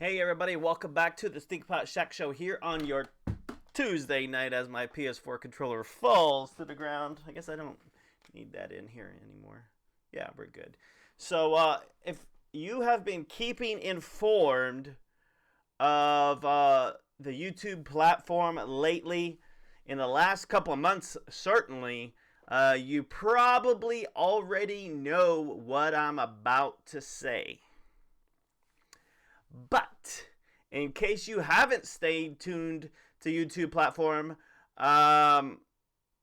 Hey everybody, welcome back to the Stinkpot Shack Show here on your Tuesday night as my PS4 controller falls to the ground. I guess I don't need that in here anymore. Yeah, we're good. So, if you have been keeping informed of the YouTube platform lately, in the last couple of months, certainly, you probably already know what I'm about to say. But in case you haven't stayed tuned to YouTube platform,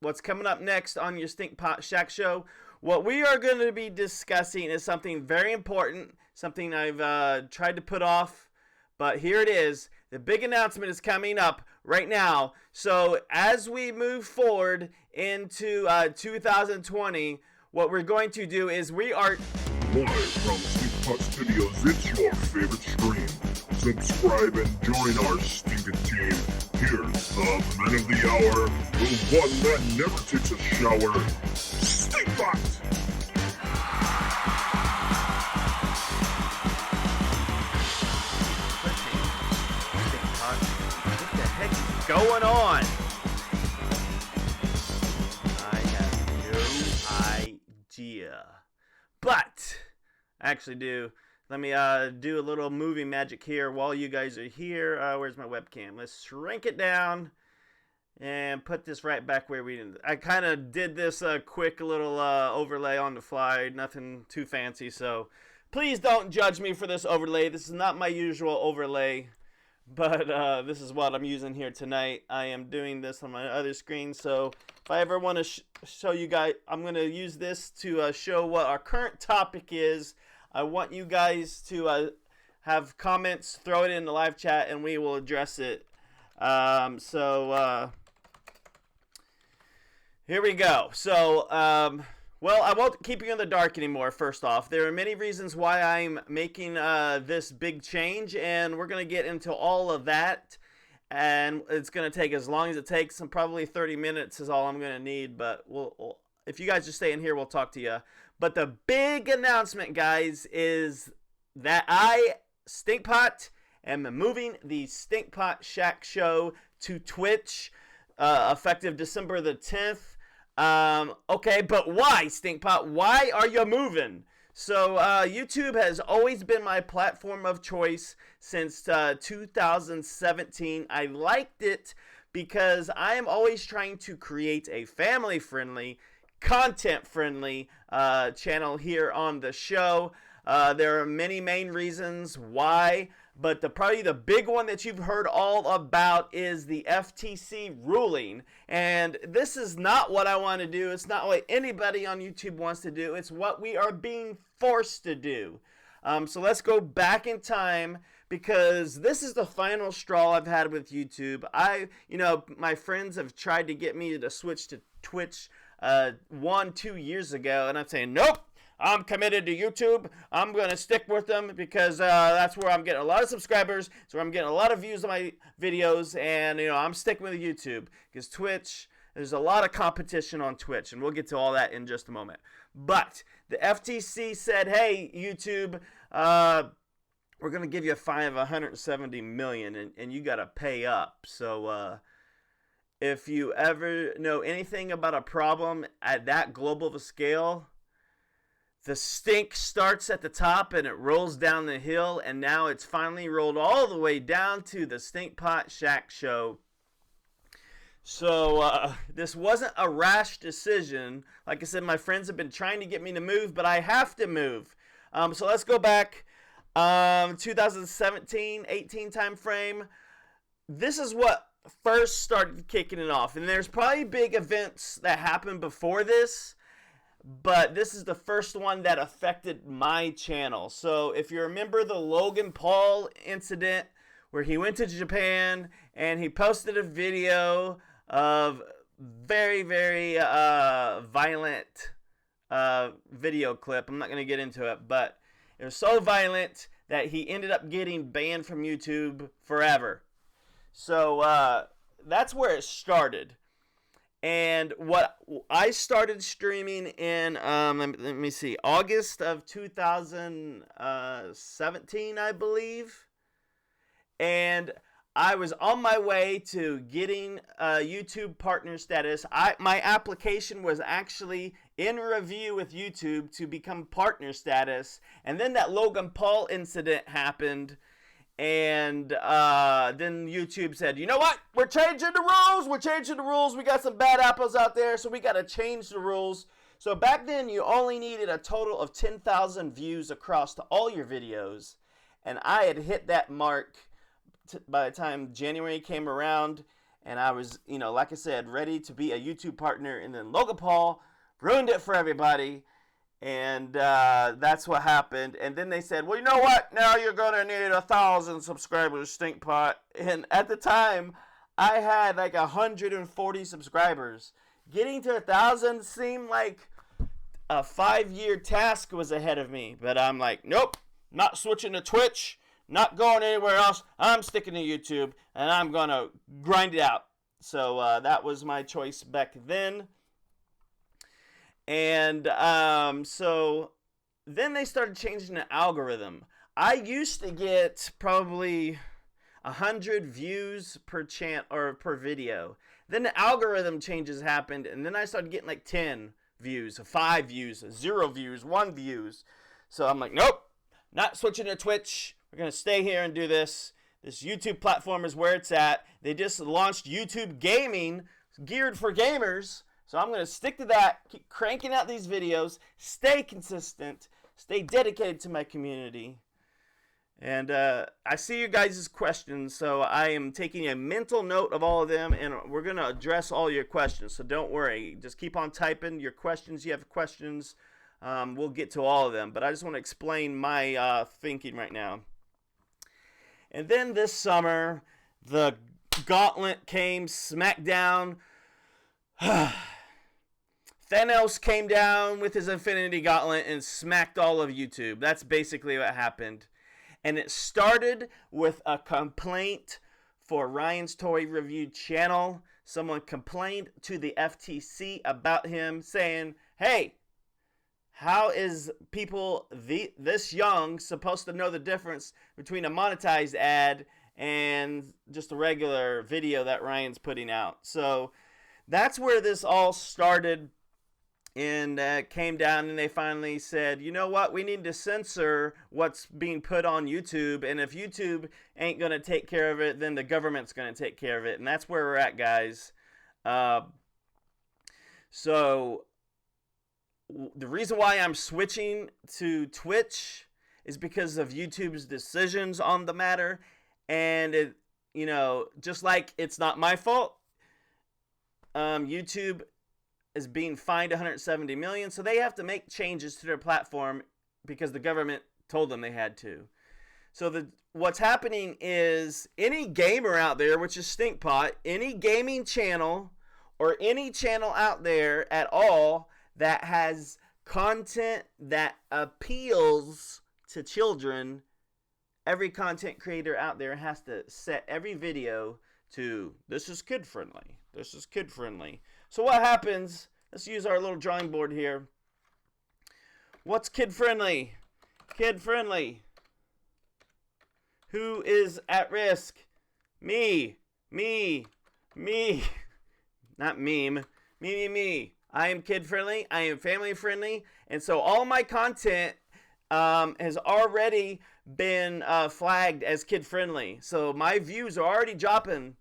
what's coming up next on your Stinkpot Shack Show? What we are going to be discussing is something very important, something I've tried to put off, but here it is. The big announcement is coming up right now. So as we move forward into 2020, what we're going to do is we are live from Stinkpot Studios. It's your favorite stream. Subscribe and join our stinking team. Here's the man of the hour, the one that never takes a shower, Stinkpot! What the heck is going on? I have no idea. But I actually do. Let me do a little movie magic here while you guys are here. Where's my webcam? Let's shrink it down and put this right back where we didn't. I kind of did this quick little overlay on the fly. Nothing too fancy. So please don't judge me for this overlay. This is not my usual overlay. But this is what I'm using here tonight. I am doing this on my other screen. So if I ever want to show you guys, I'm going to use this to show what our current topic is. I want you guys to have comments, throw it in the live chat, and we will address it. Here we go. So, well, I won't keep you in the dark anymore, first off. There are many reasons why I'm making this big change, and we're going to get into all of that. And it's going to take as long as it takes. And probably 30 minutes is all I'm going to need, but we'll if you guys just stay in here, we'll talk to you. But the big announcement, guys, is that I, Stinkpot, am moving the Stinkpot Shack Show to Twitch, effective December the 10th. Okay, but why, Stinkpot? Why are you moving? So, YouTube has always been my platform of choice since 2017. I liked it because I am always trying to create a family-friendly, content-friendly channel here on the show. There are many main reasons why, but probably the big one that you've heard all about is the FTC ruling. And this is not what I want to do. It's not what anybody on YouTube wants to do. It's what we are being forced to do. So let's go back in time, because this is the final straw I've had with YouTube. My friends have tried to get me to switch to Twitch 1-2 years ago, and I'm saying, nope, I'm committed to YouTube. I'm going to stick with them because that's where I'm getting a lot of subscribers. It's where I'm getting a lot of views on my videos. And, I'm sticking with YouTube because Twitch, there's a lot of competition on Twitch. And we'll get to all that in just a moment. But the FTC said, hey, YouTube, we're going to give you a fine of $170 million and you got to pay up. So, if you ever know anything about a problem at that global of a scale, the stink starts at the top and it rolls down the hill, and now it's finally rolled all the way down to the Stinkpot Shack Show. So this wasn't a rash decision. Like I said, my friends have been trying to get me to move, but I have to move. So let's go back 2017-18 time frame. This is what first started kicking it off, and there's probably big events that happened before this, but this is the first one that affected my channel. So if you remember the Logan Paul incident where he went to Japan and he posted a video of very, very violent video clip. I'm not going to get into it, but it was so violent that he ended up getting banned from YouTube forever. So that's where it started. And what I started streaming in, let me see, August of 2017, I believe. and I was on my way to getting YouTube partner status. My application was actually in review with YouTube to become partner status, and then that Logan Paul incident happened, and then YouTube said, you know what? We're changing the rules. We're changing the rules. We got some bad apples out there, so we got to change the rules. So back then, you only needed a total of 10,000 views across to all your videos, and I had hit that mark by the time January came around, and I was, like I said, ready to be a YouTube partner, and then Logan Paul ruined it for everybody, and that's what happened. And then they said, well, you know what? Now you're going to need 1,000 subscribers, Stinkpot. And at the time, I had like 140 subscribers. Getting to 1,000 seemed like a 5-year task was ahead of me, but I'm like, nope, not switching to Twitch. Not going anywhere else. I'm sticking to YouTube, and I'm going to grind it out. So that was my choice back then. And so then they started changing the algorithm. I used to get probably 100 views per or per video. Then the algorithm changes happened, and then I started getting like 10 views, 5 views, 0 views, 1 views. So I'm like, nope, not switching to Twitch. We're going to stay here and do this. This YouTube platform is where it's at. They just launched YouTube Gaming, geared for gamers. So I'm going to stick to that, keep cranking out these videos, stay consistent, stay dedicated to my community. And I see you guys' questions, so I am taking a mental note of all of them, and we're going to address all your questions. So don't worry. Just keep on typing your questions. You have questions. We'll get to all of them. But I just want to explain my thinking right now. And then this summer, the gauntlet came, SmackDown. Thanos came down with his Infinity Gauntlet and smacked all of YouTube. That's basically what happened. And it started with a complaint for Ryan's Toy Review channel. Someone complained to the FTC about him, saying, hey, how is people this young supposed to know the difference between a monetized ad and just a regular video that Ryan's putting out? So that's where this all started, and came down, and they finally said, you know what, we need to censor what's being put on YouTube, and if YouTube ain't going to take care of it, then the government's going to take care of it, and that's where we're at, guys. So the reason why I'm switching to Twitch is because of YouTube's decisions on the matter. And it, just like it's not my fault, YouTube is being fined 170 million, so they have to make changes to their platform because the government told them they had to. So what's happening is any gamer out there, which is Stinkpot, any gaming channel or any channel out there at all that has content that appeals to children, every content creator out there has to set every video to, this is kid friendly. This is kid friendly. So what happens, let's use our little drawing board here. What's kid friendly? Kid friendly. Who is at risk? Me. Not meme. Me. I am kid friendly. I am family friendly. And so all my content has already been flagged as kid friendly. So my views are already dropping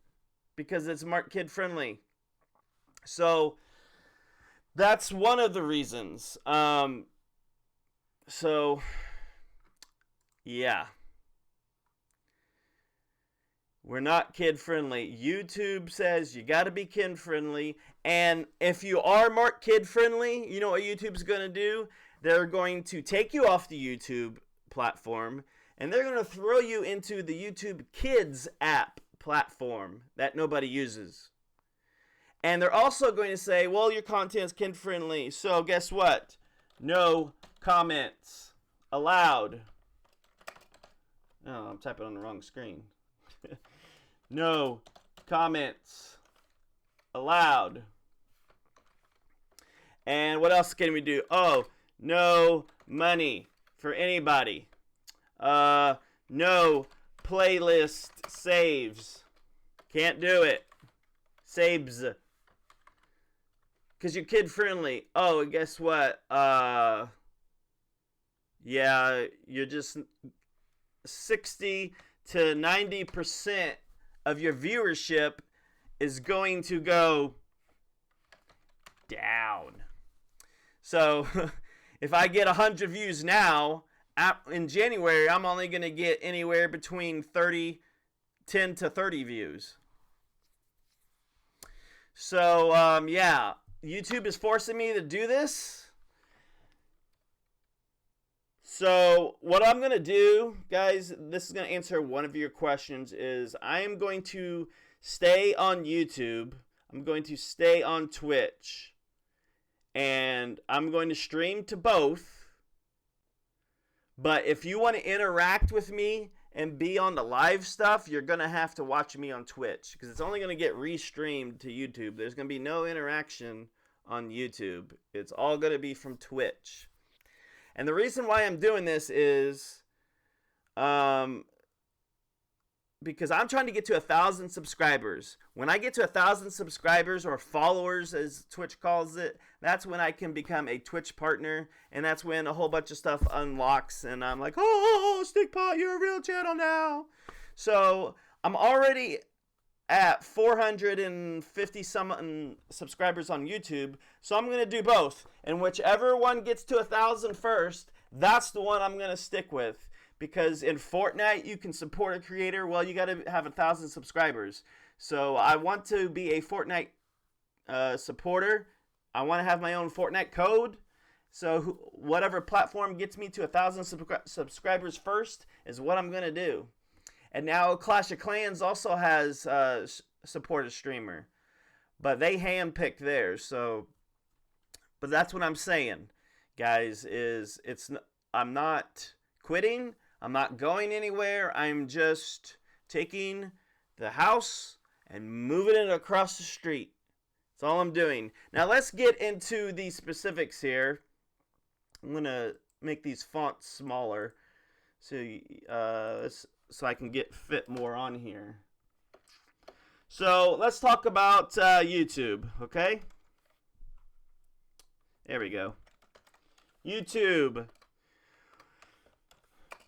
because it's marked kid friendly. So that's one of the reasons. So yeah. We're not kid friendly. YouTube says you got to be kid friendly. And if you are marked kid friendly, you know what YouTube's going to do? They're going to take you off the YouTube platform, and they're going to throw you into the YouTube Kids app platform that nobody uses. And they're also going to say, well, your content's kid friendly. So guess what? No comments allowed. Oh, I'm typing on the wrong screen. No comments allowed. And what else can we do? Oh, no money for anybody. No playlist saves. Can't do it. Saves. Because you're kid friendly. Oh, and guess what? Yeah, you're just 60 to 90% of your viewership is going to go down. So, if I get 100 views now, in January, I'm only going to get anywhere between 10 to 30 views. So, yeah, YouTube is forcing me to do this. So, what I'm going to do, guys, this is going to answer one of your questions, is I am going to stay on YouTube. I'm going to stay on Twitch. And I'm going to stream to both. But if you want to interact with me and be on the live stuff, you're going to have to watch me on Twitch. Because it's only going to get restreamed to YouTube. There's going to be no interaction on YouTube. It's all going to be from Twitch. And the reason why I'm doing this is because I'm trying to get to 1,000 subscribers. When I get to 1,000 subscribers, or followers as Twitch calls it, that's when I can become a Twitch partner, and that's when a whole bunch of stuff unlocks, and I'm like, oh, Stinkpot, you're a real channel now. So I'm already at 450 something subscribers on YouTube, so I'm going to do both, and whichever one gets to 1,000 first, that's the one I'm going to stick with. Because in Fortnite, you can support a creator. Well, you got to have 1,000 subscribers. So I want to be a Fortnite supporter. I want to have my own Fortnite code. So whatever platform gets me to 1,000 subscribers first is what I'm going to do. And now Clash of Clans also has support a streamer. But they handpicked theirs. So, but that's what I'm saying, guys, is I'm not quitting. I'm not going anywhere. I'm just taking the house and moving it across the street. That's all I'm doing. Now let's get into the specifics here. I'm going to make these fonts smaller so I can fit more on here. So let's talk about YouTube, okay? There we go. YouTube.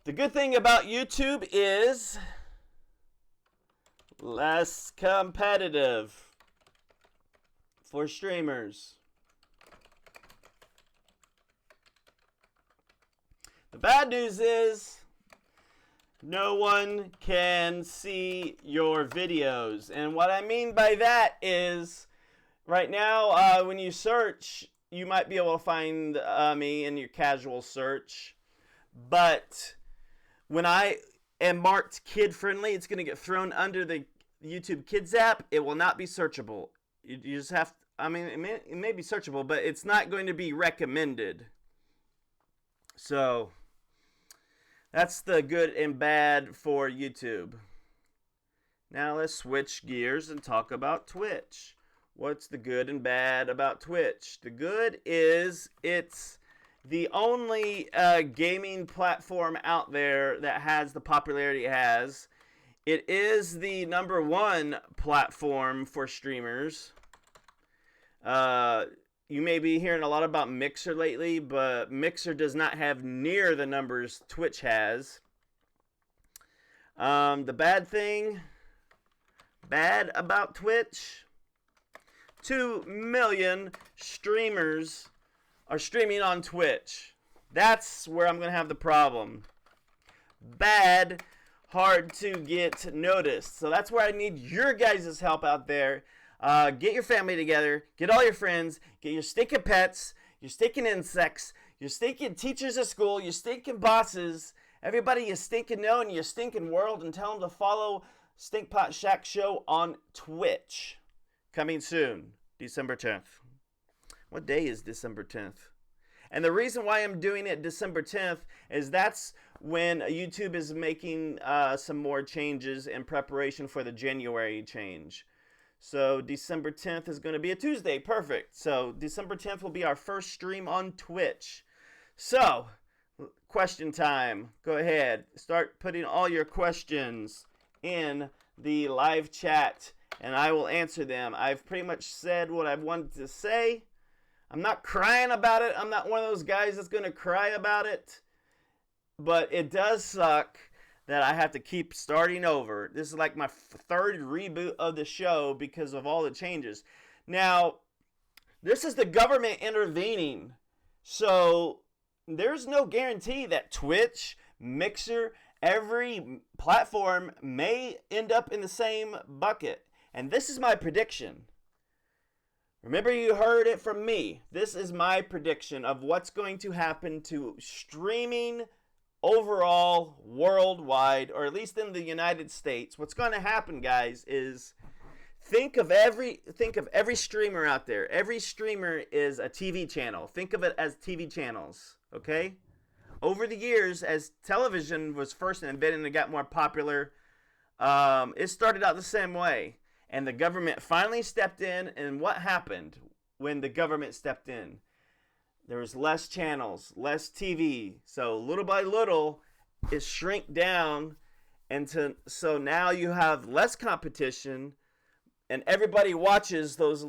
The good thing about YouTube is less competitive for streamers. The bad news is no one can see your videos. And what I mean by that is right now when you search, you might be able to find me in your casual search. But when I am marked kid friendly, it's going to get thrown under the YouTube Kids app. It will not be searchable. You just have, it may be searchable, but it's not going to be recommended. So that's the good and bad for YouTube. Now let's switch gears and talk about Twitch. What's the good and bad about Twitch? The good is it's the only gaming platform out there that has the popularity it has. It is the #1 platform for streamers. You may be hearing a lot about Mixer lately, but Mixer does not have near the numbers Twitch has. The bad about Twitch, 2 million streamers are streaming on Twitch. That's where I'm going to have the problem. Bad, hard to get noticed. So that's where I need your guys' help out there. Get your family together. Get all your friends. Get your stinking pets. Your stinking insects. Your stinking teachers at school. Your stinking bosses. Everybody you stinking know in your stinking world, and tell them to follow Stinkpot Shack Show on Twitch. Coming soon, December 10th. What day is December 10th? And the reason why I'm doing it December 10th is that's when YouTube is making some more changes in preparation for the January change. So December 10th is going to be a Tuesday. Perfect. So December 10th will be our first stream on Twitch. So Question time. Go ahead. Start putting all your questions in the live chat, and I will answer them. I've pretty much said what I've wanted to say. I'm not crying about it. I'm not one of those guys that's going to cry about it. But it does suck that I have to keep starting over. This is like my third reboot of the show because of all the changes. Now, this is the government intervening. So there's no guarantee that Twitch, Mixer, every platform may end up in the same bucket. And this is my prediction. Remember, you heard it from me. This is my prediction of what's going to happen to streaming overall, worldwide, or at least in the United States. What's going to happen, guys, is think of every streamer out there. Every streamer is a TV channel. Think of it as TV channels, okay? Over the years, as television was first invented and it got more popular, it started out the same way. And the government finally stepped in, and what happened when the government stepped in? There was less channels, less TV. So little by little, it shrank down, so now you have less competition, and everybody watches those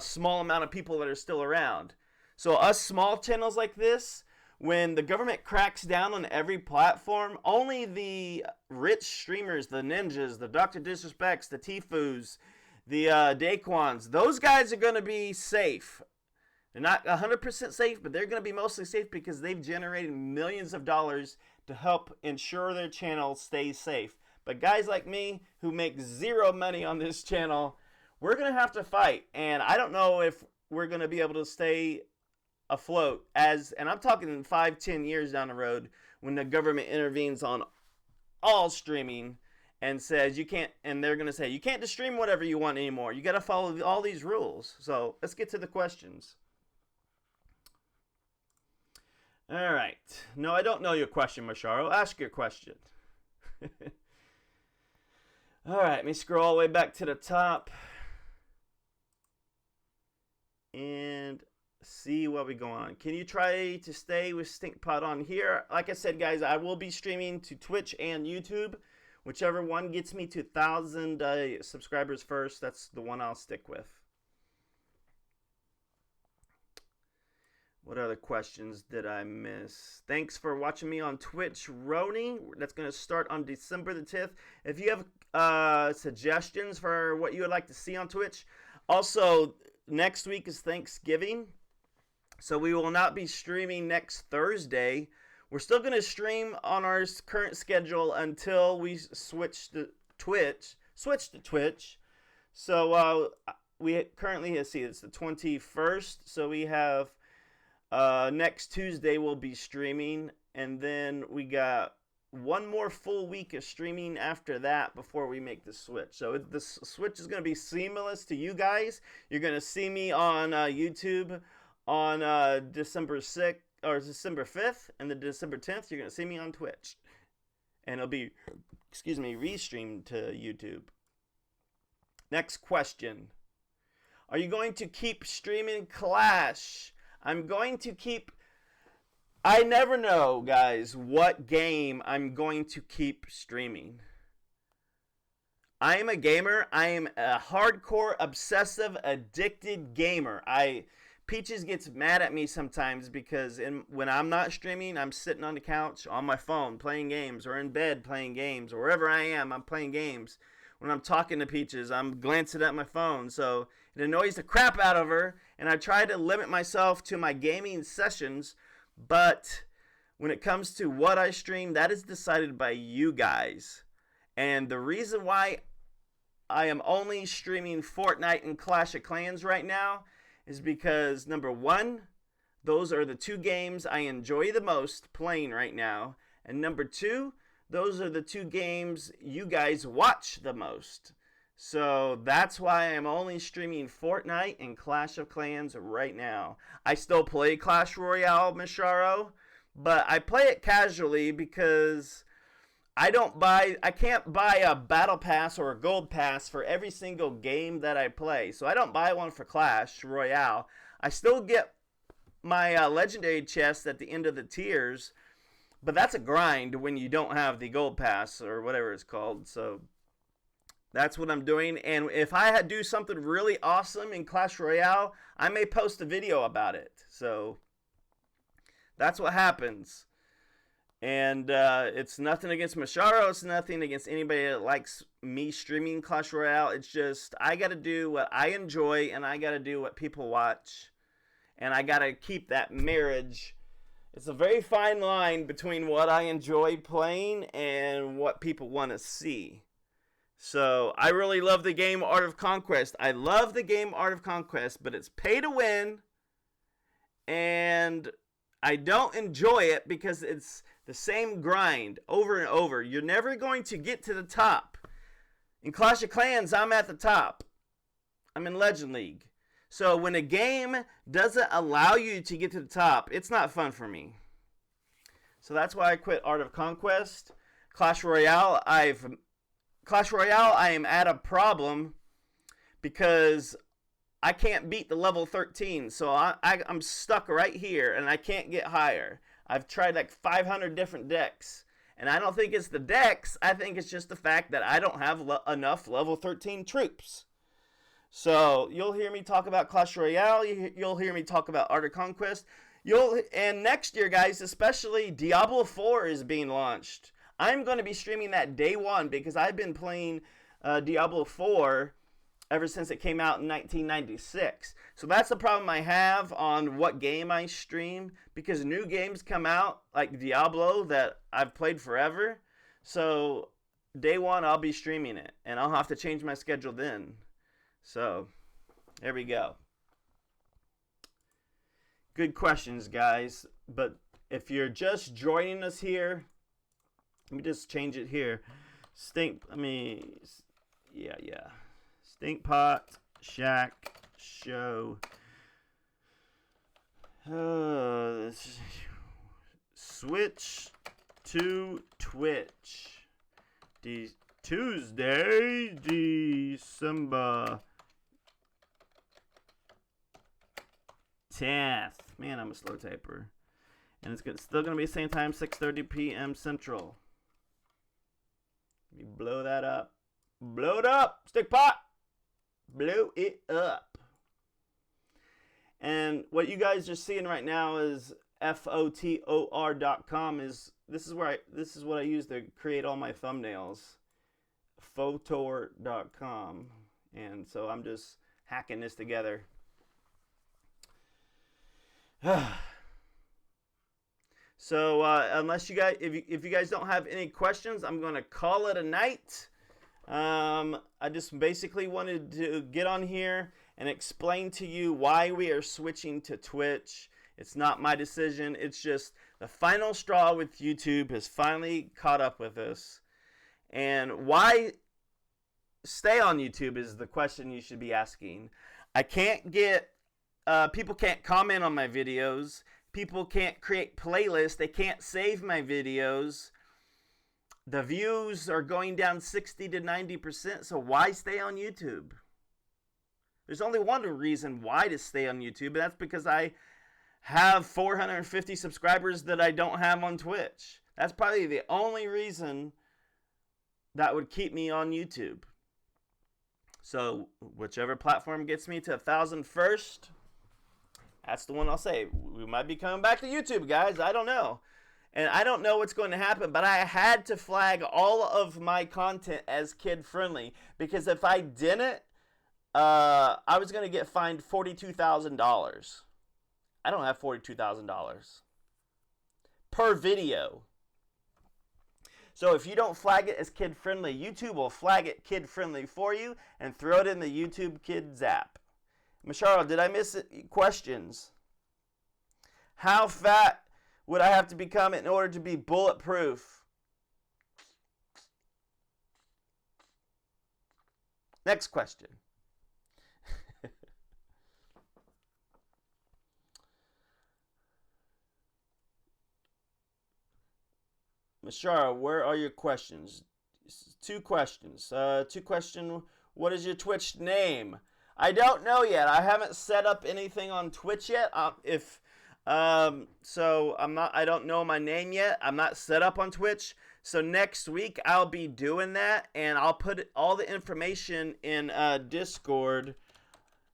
small amount of people that are still around. So us small channels like this, when the government cracks down on every platform, only the rich streamers, the Ninjas, the Dr. Disrespects, the Tifus, the Daquans, those guys are going to be safe. They're not 100% safe, but they're going to be mostly safe because they've generated millions of dollars to help ensure their channel stays safe. But guys like me, who make zero money on this channel, we're going to have to fight. And I don't know if we're going to be able to stay afloat, and I'm talking 5-10 years down the road, when the government intervenes on all streaming and says you can't, and they're going to say you can't just stream whatever you want anymore. You got to follow all these rules. So let's get to the questions. All right. No, I don't know your question, Masharo. Ask your question. All right, let me scroll all the way back to the top and see what we go on. Can you try to stay with Stinkpot on here? Like I said, guys, I will be streaming to Twitch and YouTube. Whichever one gets me to 1,000 subscribers first, that's the one I'll stick with. What other questions did I miss? Thanks for watching me on Twitch, Roni. That's going to start on December the 10th. If you have suggestions for what you would like to see on Twitch. Also, next week is Thanksgiving, so we will not be streaming next Thursday. We're still going to stream on our current schedule until we switch to Twitch. So we currently, let's see, it's the 21st. So we have next Tuesday we'll be streaming, and then we got one more full week of streaming after that before we make the switch. So the switch is going to be seamless to you guys. You're going to see me on YouTube on December 6th or December 5th, and then December 10th you're going to see me on Twitch, and it'll be, restreamed to YouTube. Next question: are you going to keep streaming Clash? I'm going to keep. I never know, guys, what game I'm going to keep streaming. I am a gamer. I am a hardcore, obsessive, addicted gamer. Peaches gets mad at me sometimes because when I'm not streaming, I'm sitting on the couch on my phone playing games, or in bed playing games, or wherever I am, I'm playing games. When I'm talking to Peaches, I'm glancing at my phone, so it annoys the crap out of her, and I try to limit myself to my gaming sessions, but when it comes to what I stream, that is decided by you guys. And the reason why I am only streaming Fortnite and Clash of Clans right now is because, number one, those are the two games I enjoy the most playing right now, and number two, those are the two games you guys watch the most. So that's why I'm only streaming Fortnite and Clash of Clans right now. I still play Clash Royale, Misharo, but I play it casually because I can't buy a battle pass or a gold pass for every single game that I play. So I don't buy one for Clash Royale. I still get my legendary chest at the end of the tiers, but that's a grind when you don't have the gold pass or whatever it's called. So that's what I'm doing. And if I do something really awesome in Clash Royale, I may post a video about it. So that's what happens. And it's nothing against Masharo. It's nothing against anybody that likes me streaming Clash Royale. It's just I got to do what I enjoy, and I got to do what people watch. And I got to keep that marriage. It's a very fine line between what I enjoy playing and what people want to see. So I really love the game Art of Conquest. I love the game Art of Conquest, but it's pay to win. And I don't enjoy it because it's the same grind over and over. You're never going to get to the top. In Clash of Clans, I'm at the top. I'm in Legend League. So when a game doesn't allow you to get to the top, it's not fun for me. So that's why I quit Art of Conquest. Clash Royale, I am at a problem because I can't beat the level 13. So I'm stuck right here and I can't get higher. I've tried like 500 different decks. And I don't think it's the decks. I think it's just the fact that I don't have enough level 13 troops. So you'll hear me talk about Clash Royale. You'll hear me talk about Art of Conquest. And next year, guys, especially Diablo 4 is being launched. I'm going to be streaming that day one because I've been playing Diablo 4 ever since it came out in 1996. So that's the problem I have on what game I stream, because new games come out like Diablo that I've played forever. So day one, I'll be streaming it, and I'll have to change my schedule then. So there we go. Good questions, guys. But if you're just joining us here, let me just change it here. Stinkpot Shack Show. Switch to Twitch. Tuesday, December 10th. Man, I'm a slow typer. And it's still going to be the same time, 6:30 p.m. Central. Let me blow that up. Blow it up, Stinkpot. Blow it up. And what you guys are seeing right now is Fotor.com. This is what I use to create all my thumbnails. Fotor.com. And so I'm just hacking this together. So unless you guys, if you guys don't have any questions, I'm going to call it a night. I just basically wanted to get on here and explain to you why we are switching to Twitch. It's not my decision. It's just the final straw with YouTube has finally caught up with us. And why stay on YouTube is the question you should be asking. I can't get, people can't comment on my videos. People can't create playlists. They can't save my videos. The views are going down 60 to 90%. So why stay on YouTube? There's only one reason why to stay on YouTube, and that's because I have 450 subscribers that I don't have on Twitch. That's probably the only reason that would keep me on YouTube. So whichever platform gets me to 1,000 first, that's the one I'll say. We might be coming back to YouTube, guys. I don't know. And I don't know what's going to happen, but I had to flag all of my content as kid-friendly, because if I didn't, I was going to get fined $42,000. I don't have $42,000 per video. So if you don't flag it as kid-friendly, YouTube will flag it kid-friendly for you and throw it in the YouTube Kids app. Masharo, did I miss questions? How fat would I have to become in order to be bulletproof? Next question. Mashara, where are your questions? Two questions. What is your Twitch name? I don't know yet. I haven't set up anything on Twitch yet. If So I don't know my name yet. I'm not set up on Twitch. So next week I'll be doing that, and I'll put all the information in Discord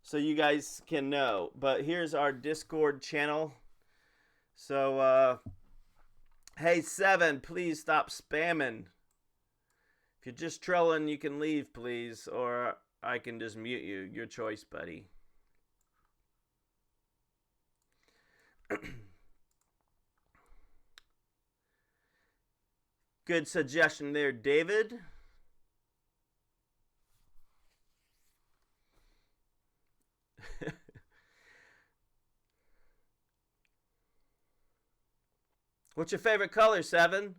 so you guys can know. But here's our Discord channel. So, hey, Seven, please stop spamming. If you're just trolling, you can leave, please, or I can just mute you. Your choice, buddy. Good suggestion there, David. What's your favorite color, Seven?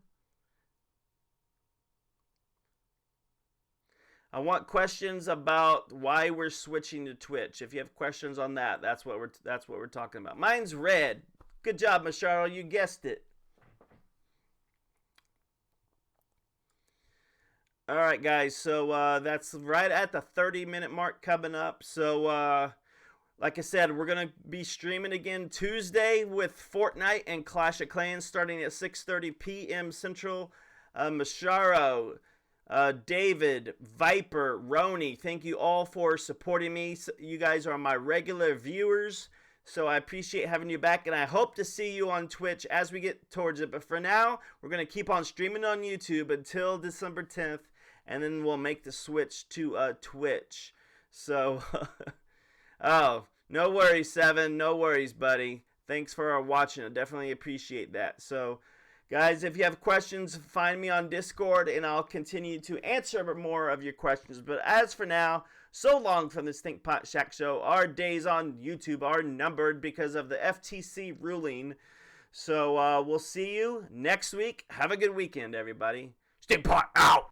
I want questions about why we're switching to Twitch. If you have questions on that, that's what we're talking about. Mine's red. Good job, Masharo. You guessed it. All right, guys. So that's right at the 30-minute mark coming up. So like I said, we're going to be streaming again Tuesday with Fortnite and Clash of Clans starting at 6:30 p.m. Central. Masharo, David, Viper, Roni, thank you all for supporting me. You guys are my regular viewers, so I appreciate having you back, and I hope to see you on Twitch as we get towards it. But for now, we're going to keep on streaming on YouTube until December 10th, and then we'll make the switch to Twitch. So, oh, no worries, Seven. No worries, buddy. Thanks for watching. I definitely appreciate that. So, guys, if you have questions, find me on Discord, and I'll continue to answer more of your questions. But as for now, so long from the Stinkpot Shack Show. Our days on YouTube are numbered because of the FTC ruling. So we'll see you next week. Have a good weekend, everybody. Stinkpot out!